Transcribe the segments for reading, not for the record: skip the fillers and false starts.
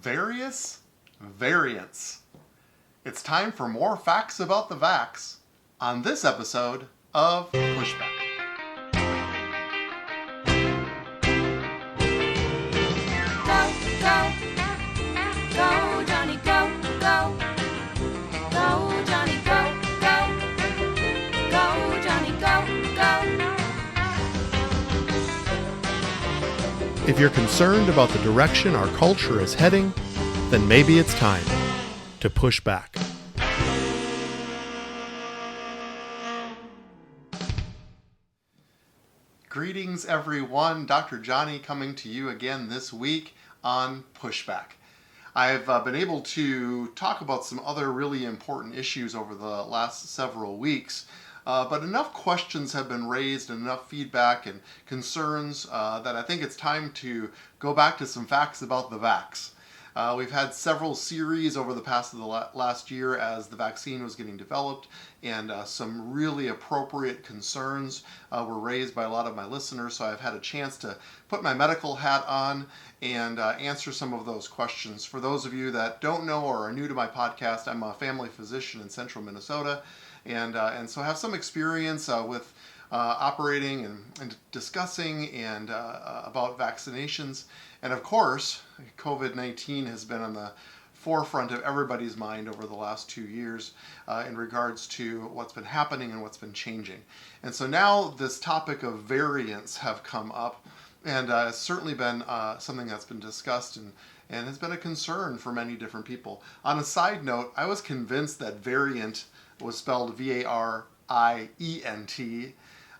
Various variants. It's time for more facts about the vax on this episode of Pushback. Go, go, go, Jonny, go, go, go, Jonny, go, go, go, Jonny, go, go. If you're concerned about the direction our culture is heading, then maybe it's time to push back. Greetings, everyone. Dr. Jonny coming to you again this week on Pushback. I've been able to talk about some other really important issues over the last several weeks, but enough questions have been raised and enough feedback and concerns that I think it's time to go back to some facts about the vax. We've had several series over the past of the last year as the vaccine was getting developed, and some really appropriate concerns were raised by a lot of my listeners, so I've had a chance to put my medical hat on and answer some of those questions. For those of you that don't know or are new to my podcast, I'm a family physician in central Minnesota, and so have some experience with operating and discussing and about vaccinations. And of course, COVID-19 has been on the forefront of everybody's mind over the last 2 years in regards to what's been happening and what's been changing. And so now this topic of variants have come up, and it's certainly been something that's been discussed and has been a concern for many different people. On a side note, I was convinced that variant was spelled V-A-R-I-E-N-T,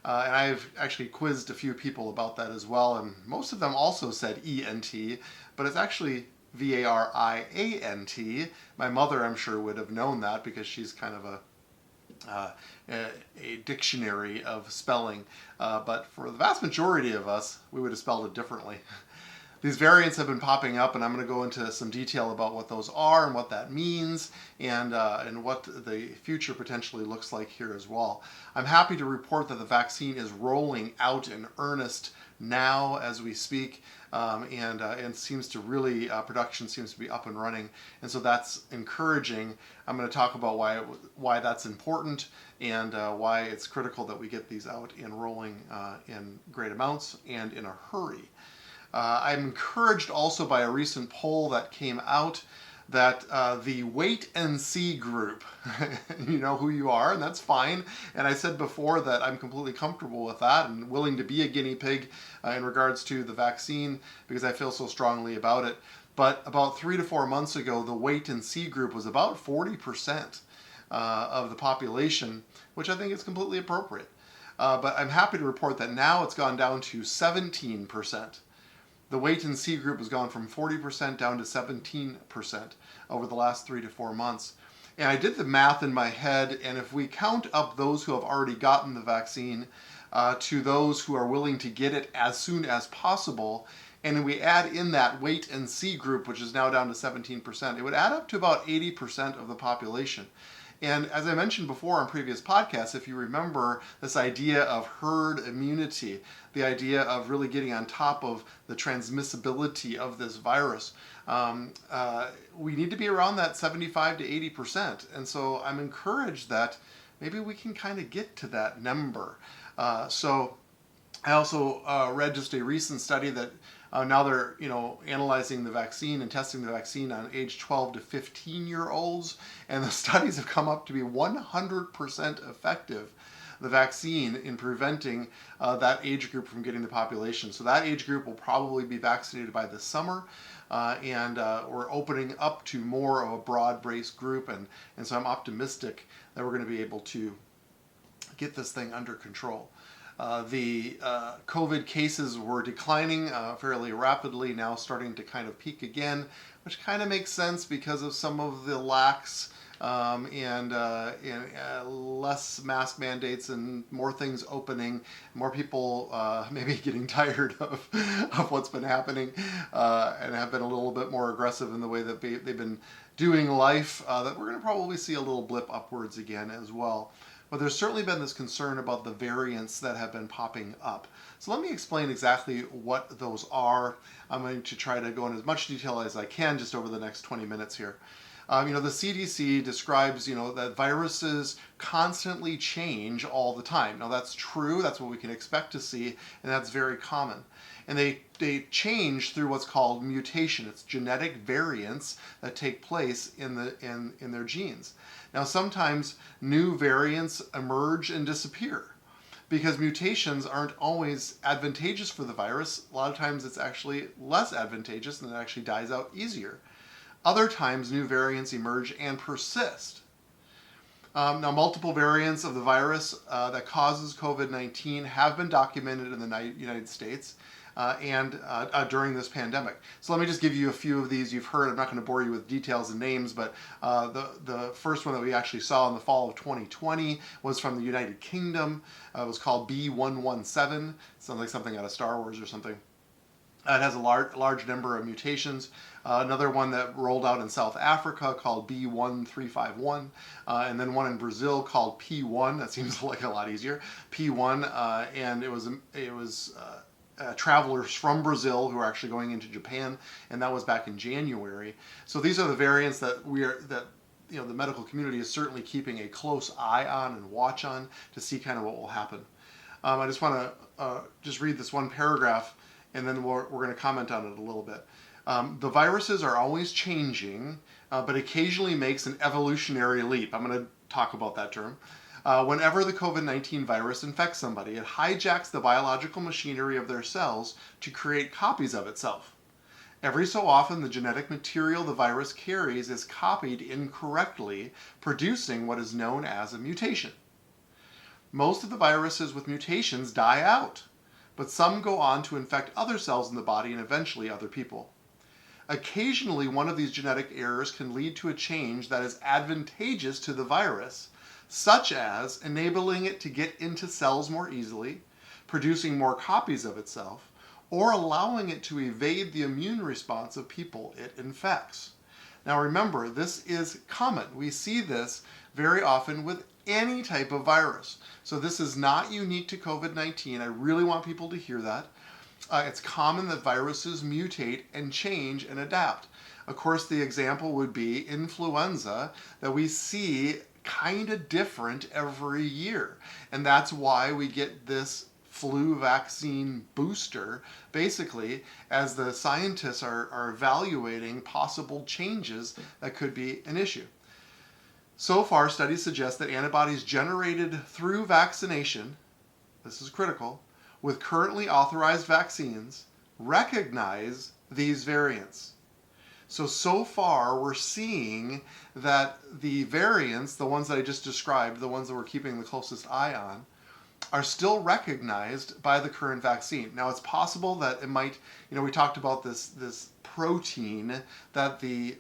and I've actually quizzed a few people about that as well, and most of them also said E-N-T, but it's actually V-A-R-I-A-N-T. My mother, I'm sure, would have known that because she's kind of a dictionary of spelling, but for the vast majority of us, we would have spelled it differently. These variants have been popping up, and I'm going to go into some detail about what those are and what that means, and what the future potentially looks like here as well. I'm happy to report that the vaccine is rolling out in earnest now as we speak, and seems to really, production seems to be up and running, and so that's encouraging. I'm going to talk about why that's important and why it's critical that we get these out and rolling in great amounts and in a hurry. I'm encouraged also by a recent poll that came out that the wait and see group, you know who you are, and that's fine. And I said before that I'm completely comfortable with that and willing to be a guinea pig in regards to the vaccine because I feel so strongly about it. But about 3 to 4 months ago, the wait and see group was about 40% of the population, which I think is completely appropriate. But I'm happy to report that now it's gone down to 17%. The wait and see group has gone from 40% down to 17% over the last 3 to 4 months. And I did the math in my head, and if we count up those who have already gotten the vaccine to those who are willing to get it as soon as possible, and we add in that wait and see group, which is now down to 17%, it would add up to about 80% of the population. And as I mentioned before on previous podcasts, if you remember this idea of herd immunity, the idea of really getting on top of the transmissibility of this virus, we need to be around that 75 to 80%. And so I'm encouraged that maybe we can kind of get to that number. So I also read just a recent study that now they're analyzing the vaccine and testing the vaccine on age 12 to 15-year-olds, and the studies have come up to be 100% effective, the vaccine, in preventing that age group from getting the population. So that age group will probably be vaccinated by this summer, and we're opening up to more of a broad-based group, and so I'm optimistic that we're going to be able to get this thing under control. The COVID cases were declining fairly rapidly, now starting to kind of peak again, which kind of makes sense because of some of the lax and less mask mandates and more things opening, more people maybe getting tired of what's been happening and have been a little bit more aggressive in the way that they've been doing life, that we're going to probably see a little blip upwards again as well. but there's certainly been this concern about the variants that have been popping up. So let me explain exactly what those are. I'm going to try to go in as much detail as I can just over the next 20 minutes here. The CDC describes, that viruses constantly change all the time. Now that's true, that's what we can expect to see, and that's very common. And they change through what's called mutation. It's genetic variants that take place in their genes. Now sometimes new variants emerge and disappear because mutations aren't always advantageous for the virus. A lot of times it's actually less advantageous and it actually dies out easier. Other times, new variants emerge and persist. Now, multiple variants of the virus that causes COVID-19 have been documented in the United States and during this pandemic. So let me just give you a few of these you've heard. I'm not going to bore you with details and names, but the first one that we actually saw in the fall of 2020 was from the United Kingdom. It was called B117. Sounds like something out of Star Wars or something. It has a large number of mutations. Another one that rolled out in South Africa called B1351, and then one in Brazil called P1. That seems like a lot easier. P1, and it was travelers from Brazil who are actually going into Japan, and that was back in January. So these are the variants that the medical community is certainly keeping a close eye on and watch on to see kind of what will happen. I just want to just read this one paragraph, and then we're going to comment on it a little bit. The viruses are always changing, but occasionally makes an evolutionary leap. I'm going to talk about that term. Whenever the COVID-19 virus infects somebody, it hijacks the biological machinery of their cells to create copies of itself. Every so often, the genetic material the virus carries is copied incorrectly, producing what is known as a mutation. Most of the viruses with mutations die out, but some go on to infect other cells in the body and eventually other people. Occasionally, one of these genetic errors can lead to a change that is advantageous to the virus, such as enabling it to get into cells more easily, producing more copies of itself, or allowing it to evade the immune response of people it infects. Now remember, this is common. We see this very often with any type of virus. So this is not unique to COVID-19. I really want people to hear that. It's common that viruses mutate and change and adapt. Of course, the example would be influenza that we see kind of different every year. And that's why we get this flu vaccine booster, basically, as the scientists are evaluating possible changes that could be an issue. So far, studies suggest that antibodies generated through vaccination, this is critical, with currently authorized vaccines, recognize these variants. So far, we're seeing that the variants, the ones that I just described, the ones that we're keeping the closest eye on, are still recognized by the current vaccine. Now, it's possible that it might, we talked about this protein that the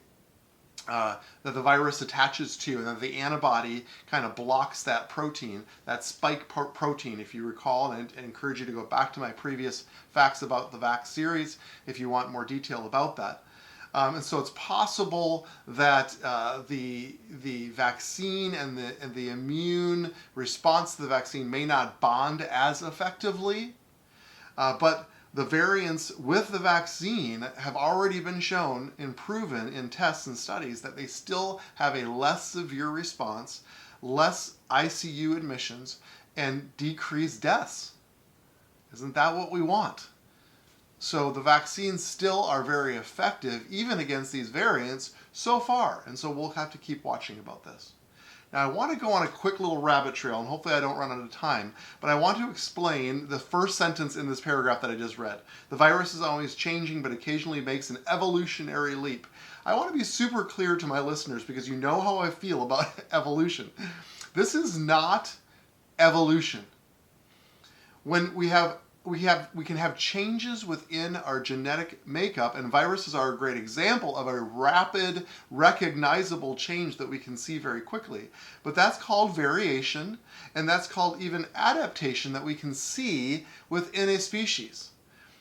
virus attaches to, and that the antibody kind of blocks that protein, that spike protein, if you recall. And I encourage you to go back to my previous Facts About the Vax series if you want more detail about that. And so it's possible that the vaccine and the immune response to the vaccine may not bond as effectively, but the variants with the vaccine have already been shown and proven in tests and studies that they still have a less severe response, less ICU admissions, and decreased deaths. Isn't that what we want? So the vaccines still are very effective, even against these variants, so far. And so we'll have to keep watching about this. Now, I want to go on a quick little rabbit trail, and hopefully I don't run out of time, but I want to explain the first sentence in this paragraph that I just read. The virus is always changing, but occasionally makes an evolutionary leap. I want to be super clear to my listeners because you know how I feel about evolution. This is not evolution. When we can have changes within our genetic makeup, and viruses are a great example of a rapid, recognizable change that we can see very quickly. But that's called variation, and that's called even adaptation that we can see within a species.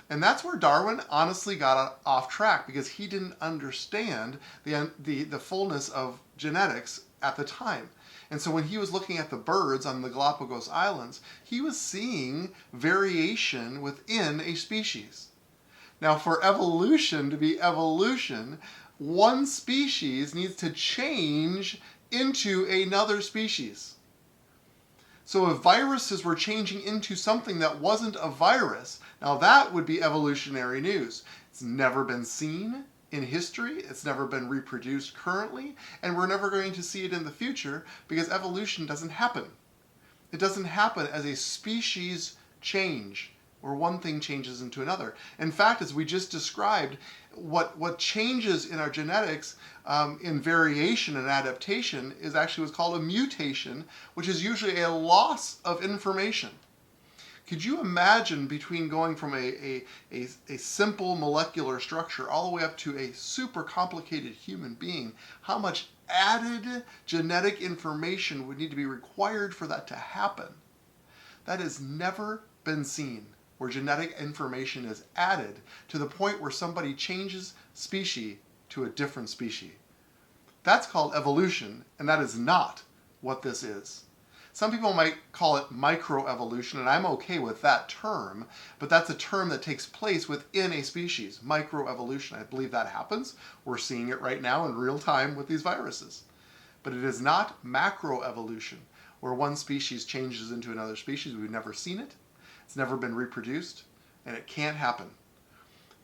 And that's where Darwin honestly got off track, because he didn't understand the fullness of genetics at the time. And so when he was looking at the birds on the Galapagos Islands, he was seeing variation within a species. Now, for evolution to be evolution, one species needs to change into another species. So if viruses were changing into something that wasn't a virus, now that would be evolutionary news. It's never been seen in history, it's never been reproduced currently, and we're never going to see it in the future because evolution doesn't happen. It doesn't happen as a species change, where one thing changes into another. In fact, as we just described, what changes in our genetics in variation and adaptation is actually what's called a mutation, which is usually a loss of information. Could you imagine between going from a simple molecular structure all the way up to a super complicated human being, how much added genetic information would need to be required for that to happen? That has never been seen, where genetic information is added to the point where somebody changes species to a different species. That's called evolution, and that is not what this is. Some people might call it microevolution, and I'm okay with that term, but that's a term that takes place within a species, microevolution. I believe that happens. We're seeing it right now in real time with these viruses. But it is not macroevolution, where one species changes into another species. We've never seen it. It's never been reproduced, and it can't happen.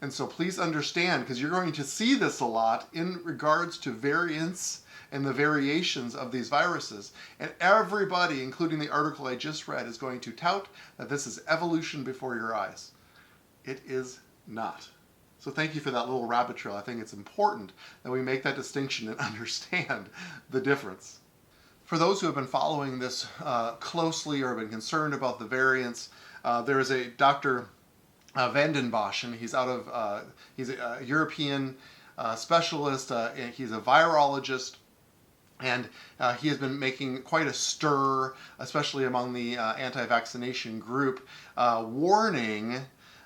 And so please understand, because you're going to see this a lot in regards to variants and the variations of these viruses. And everybody, including the article I just read, is going to tout that this is evolution before your eyes. It is not. So thank you for that little rabbit trail. I think it's important that we make that distinction and understand the difference. For those who have been following this closely or have been concerned about the variants, there is a Dr. Van den Bosch, and he's he's a European specialist. He's a virologist, and he has been making quite a stir, especially among the anti-vaccination group, warning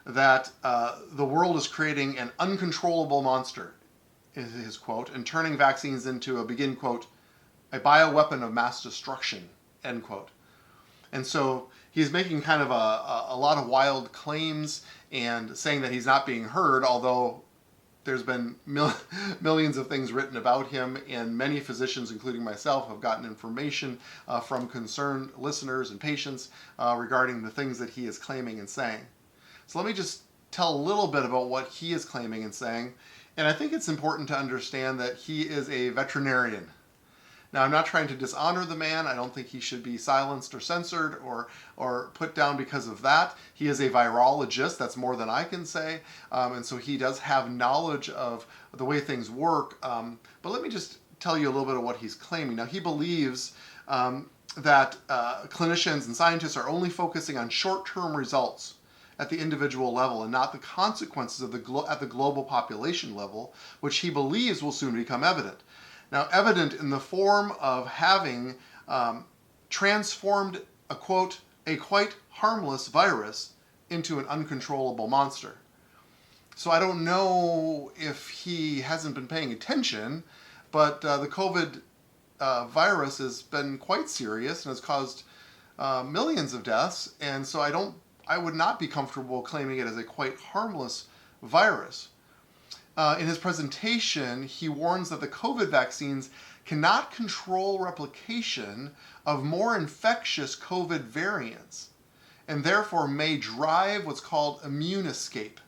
that the world is creating an uncontrollable monster, is his quote, and turning vaccines into a, begin quote, a bioweapon of mass destruction, end quote. And so he's making kind of a lot of wild claims and saying that he's not being heard, although there's been millions of things written about him, and many physicians, including myself, have gotten information from concerned listeners and patients regarding the things that he is claiming and saying. So let me just tell a little bit about what he is claiming and saying. And I think it's important to understand that he is a veterinarian. Now, I'm not trying to dishonor the man. I don't think he should be silenced or censored or put down because of that. He is a virologist. That's more than I can say. And so he does have knowledge of the way things work. But let me just tell you a little bit of what he's claiming. Now, he believes that clinicians and scientists are only focusing on short-term results at the individual level and not the consequences of at the global population level, which he believes will soon become evident. Now, evident in the form of having transformed a quite harmless virus into an uncontrollable monster. So I don't know if he hasn't been paying attention, but the COVID virus has been quite serious and has caused millions of deaths, and so I would not be comfortable claiming it as a quite harmless virus. In his presentation, he warns that the COVID vaccines cannot control replication of more infectious COVID variants, and therefore may drive what's called immune escape.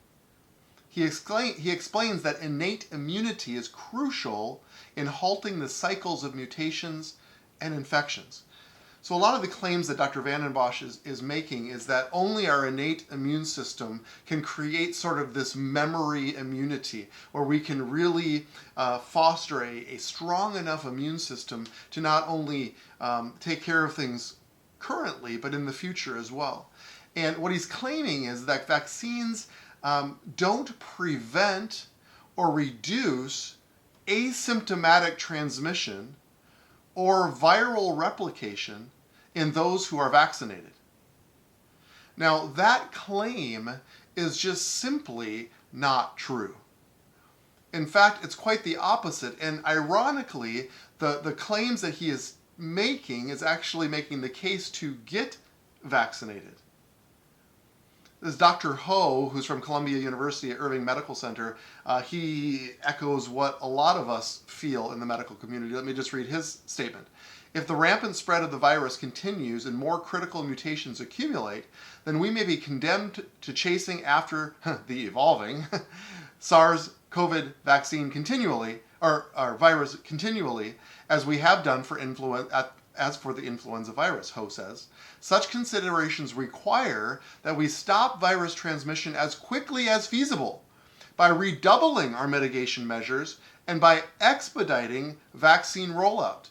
He explains that innate immunity is crucial in halting the cycles of mutations and infections. So a lot of the claims that Dr. Van den Bosch is making is that only our innate immune system can create sort of this memory immunity, where we can really foster a strong enough immune system to not only take care of things currently, but in the future as well. And what he's claiming is that vaccines don't prevent or reduce asymptomatic transmission or viral replication in those who are vaccinated. Now, that claim is just simply not true. In fact, it's quite the opposite, and ironically, the claims that he is is actually making the case to get vaccinated. This Dr. Ho, who's from Columbia University at Irving Medical Center, he echoes what a lot of us feel in the medical community. Let me just read his statement. If the rampant spread of the virus continues and more critical mutations accumulate, then we may be condemned to chasing after the evolving SARS-CoV vaccine continually, or virus continually, as we have done for as for the influenza virus, Ho says. Such considerations require that we stop virus transmission as quickly as feasible by redoubling our mitigation measures and by expediting vaccine rollout.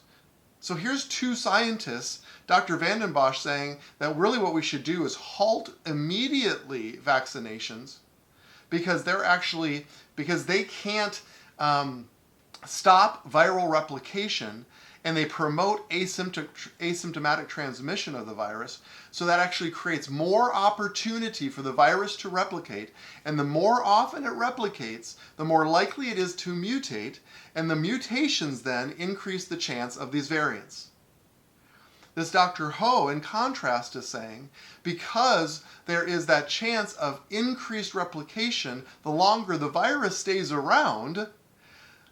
So here's two scientists, Dr. Vanden Bossche, saying that really what we should do is halt immediately vaccinations because they can't stop viral replication, and they promote asymptomatic transmission of the virus. So that actually creates more opportunity for the virus to replicate. And the more often it replicates, the more likely it is to mutate. And the mutations then increase the chance of these variants. This Dr. Ho, in contrast, is saying because there is that chance of increased replication, the longer the virus stays around,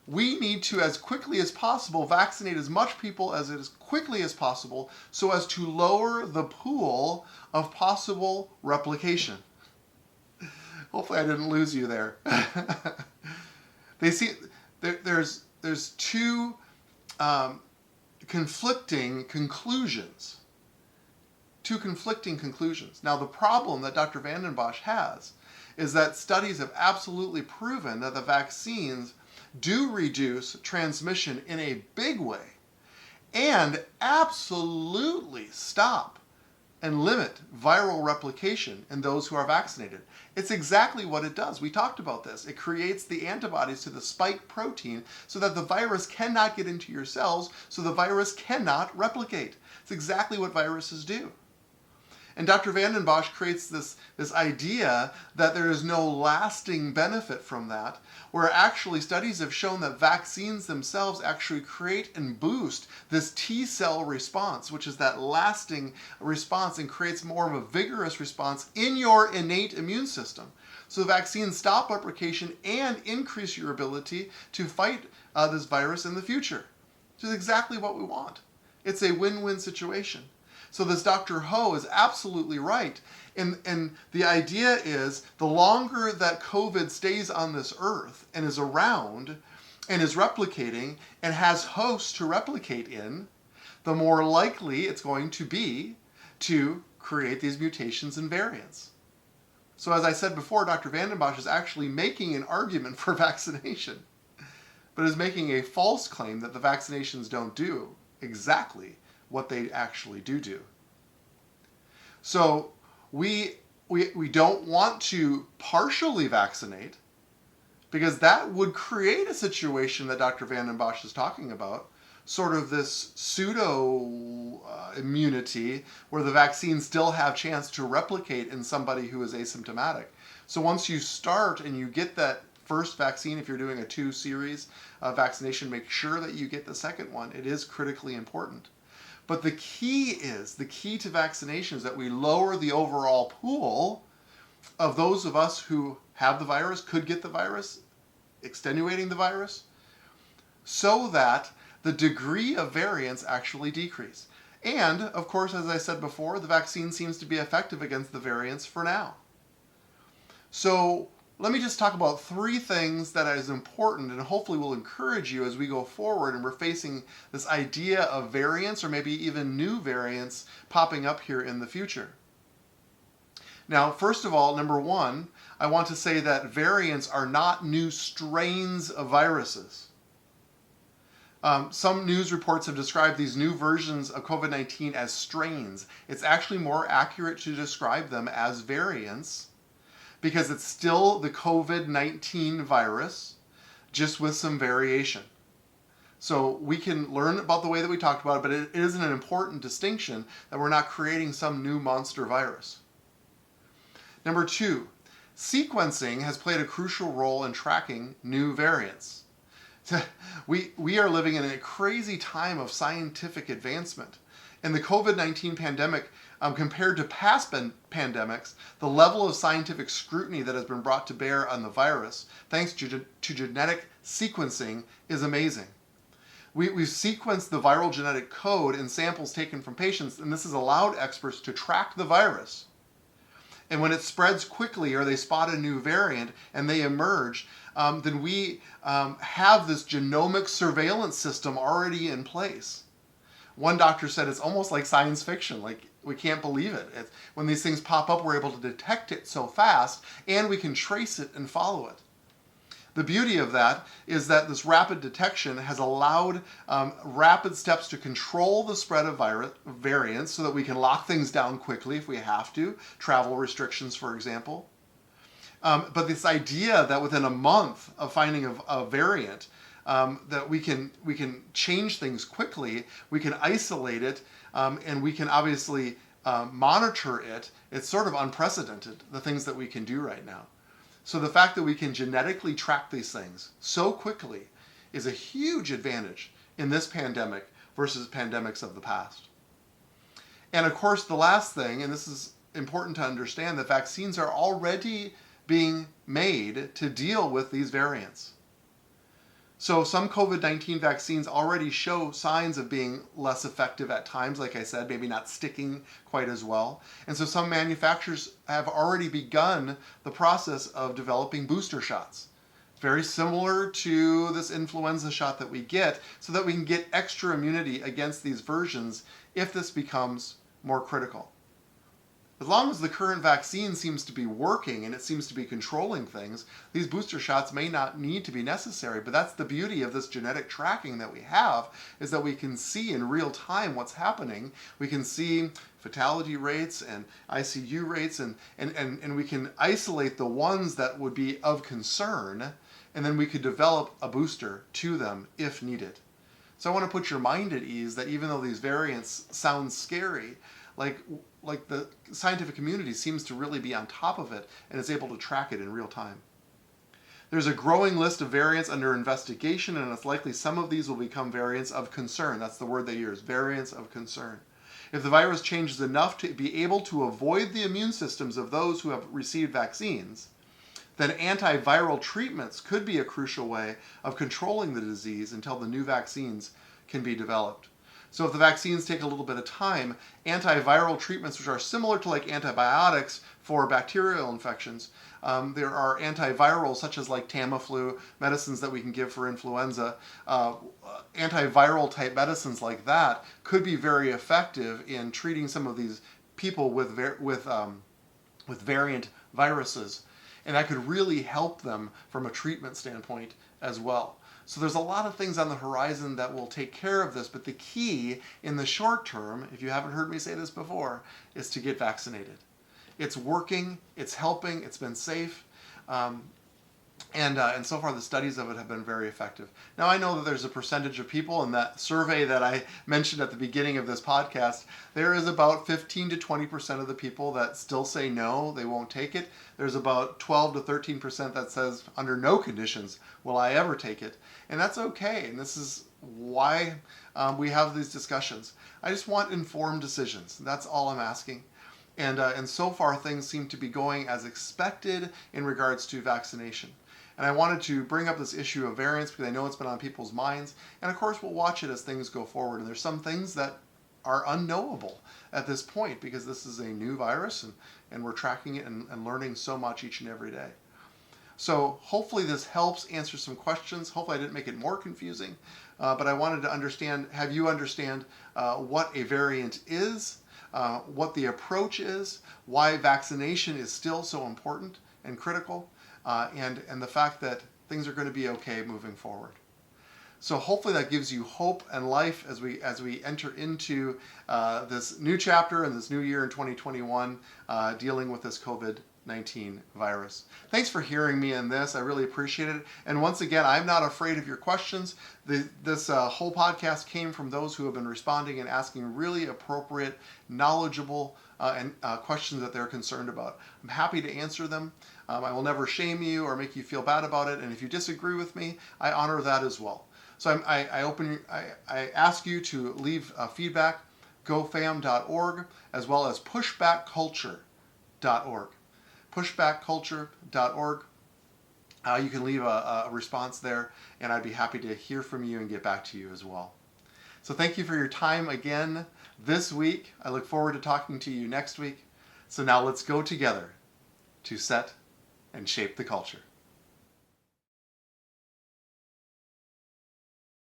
we need to, as quickly as possible, vaccinate as much people as quickly as possible so as to lower the pool of possible replication. Hopefully I didn't lose you there. There's two conflicting conclusions. Now the problem that Dr. Vanden Bossche has is that studies have absolutely proven that the vaccines do reduce transmission in a big way and absolutely stop and limit viral replication in those who are vaccinated. It's exactly what it does. We talked about this. It creates the antibodies to the spike protein so that the virus cannot get into your cells, so the virus cannot replicate. It's exactly what viruses do. And Dr. Vanden Bossche creates this idea that there is no lasting benefit from that, where actually studies have shown that vaccines themselves actually create and boost this T cell response, which is that lasting response, and creates more of a vigorous response in your innate immune system. So vaccines stop replication and increase your ability to fight this virus in the future, which is exactly what we want. It's a win-win situation. So this Dr. Ho is absolutely right. And the idea is the longer that COVID stays on this earth and is around and is replicating and has hosts to replicate in, the more likely it's going to be to create these mutations and variants. So as I said before, Dr. Vanden Bossche is actually making an argument for vaccination, but is making a false claim that the vaccinations don't do exactly what they actually do. So we don't want to partially vaccinate, because that would create a situation that Dr. Vanden Bossche is talking about, sort of this pseudo immunity where the vaccines still have chance to replicate in somebody who is asymptomatic. So once you start and you get that first vaccine, if you're doing a 2-series vaccination, make sure that you get the second one. It is critically important. But the key to vaccination is that we lower the overall pool of those of us who have the virus, could get the virus, extenuating the virus, so that the degree of variants actually decrease. And, of course, as I said before, the vaccine seems to be effective against the variants for now. So let me just talk about 3 things that is important and hopefully will encourage you as we go forward and we're facing this idea of variants or maybe even new variants popping up here in the future. Now, first of all, number 1, I want to say that variants are not new strains of viruses. Some news reports have described these new versions of COVID-19 as strains. It's actually more accurate to describe them as variants, because it's still the COVID-19 virus, just with some variation. So we can learn about the way that we talked about it, but it isn't an important distinction that we're not creating some new monster virus. Number 2, sequencing has played a crucial role in tracking new variants. We are living in a crazy time of scientific advancement. In the COVID-19 pandemic, compared to past pandemics, the level of scientific scrutiny that has been brought to bear on the virus, thanks to genetic sequencing, is amazing. We've sequenced the viral genetic code in samples taken from patients, and this has allowed experts to track the virus. And when it spreads quickly or they spot a new variant and they emerge, then we have this genomic surveillance system already in place. One doctor said it's almost like science fiction, like we can't believe it. When these things pop up, we're able to detect it so fast and we can trace it and follow it. The beauty of that is that this rapid detection has allowed rapid steps to control the spread of variants so that we can lock things down quickly if we have to, travel restrictions, for example. But this idea that within a month of finding a variant, that we can change things quickly, we can isolate it, and we can obviously monitor it, it's sort of unprecedented, the things that we can do right now. So the fact that we can genetically track these things so quickly is a huge advantage in this pandemic versus pandemics of the past. And of course, the last thing, and this is important to understand, that vaccines are already being made to deal with these variants. So some COVID-19 vaccines already show signs of being less effective at times, like I said, maybe not sticking quite as well. And so some manufacturers have already begun the process of developing booster shots. Very similar to this influenza shot that we get, so that we can get extra immunity against these versions if this becomes more critical. As long as the current vaccine seems to be working and it seems to be controlling things, these booster shots may not need to be necessary. But that's the beauty of this genetic tracking that we have, is that we can see in real time what's happening. We can see fatality rates and ICU rates, and we can isolate the ones that would be of concern, and then we could develop a booster to them if needed. So I want to put your mind at ease that even though these variants sound scary, like the scientific community seems to really be on top of it and is able to track it in real time. There's a growing list of variants under investigation, and it's likely some of these will become variants of concern. That's the word they use, variants of concern. If the virus changes enough to be able to avoid the immune systems of those who have received vaccines, then antiviral treatments could be a crucial way of controlling the disease until the new vaccines can be developed. So if the vaccines take a little bit of time, antiviral treatments, which are similar to like antibiotics for bacterial infections, there are antivirals such as like Tamiflu, medicines that we can give for influenza. Antiviral type medicines like that could be very effective in treating some of these people with variant viruses. And that could really help them from a treatment standpoint as well. So there's a lot of things on the horizon that will take care of this, but the key in the short term, if you haven't heard me say this before, is to get vaccinated. It's working, it's helping, it's been safe, and so far the studies of it have been very effective. Now I know that there's a percentage of people in that survey that I mentioned at the beginning of this podcast, there is about 15 to 20% of the people that still say no, they won't take it. There's about 12 to 13% that says under no conditions will I ever take it. And that's okay, and this is why we have these discussions. I just want informed decisions. That's all I'm asking. And so far things seem to be going as expected in regards to vaccination. And I wanted to bring up this issue of variants because I know it's been on people's minds. And of course we'll watch it as things go forward. And there's some things that are unknowable at this point because this is a new virus and we're tracking it and learning so much each and every day. So hopefully this helps answer some questions. Hopefully I didn't make it more confusing, but I wanted to have you understand what a variant is, what the approach is, why vaccination is still so important and critical, and the fact that things are going to be okay moving forward. So hopefully that gives you hope and life as we enter into this new chapter and this new year in 2021, dealing with this COVID-19 virus. Thanks for hearing me in this. I really appreciate it. And once again, I'm not afraid of your questions. This whole podcast came from those who have been responding and asking really appropriate, knowledgeable questions that they're concerned about. I'm happy to answer them. I will never shame you or make you feel bad about it. And if you disagree with me, I honor that as well. So I ask you to leave feedback, gofam.org, as well as pushbackculture.org. Pushbackculture.org. You can leave a response there, and I'd be happy to hear from you and get back to you as well. So thank you for your time again this week. I look forward to talking to you next week. So now let's go together to set and shape the culture.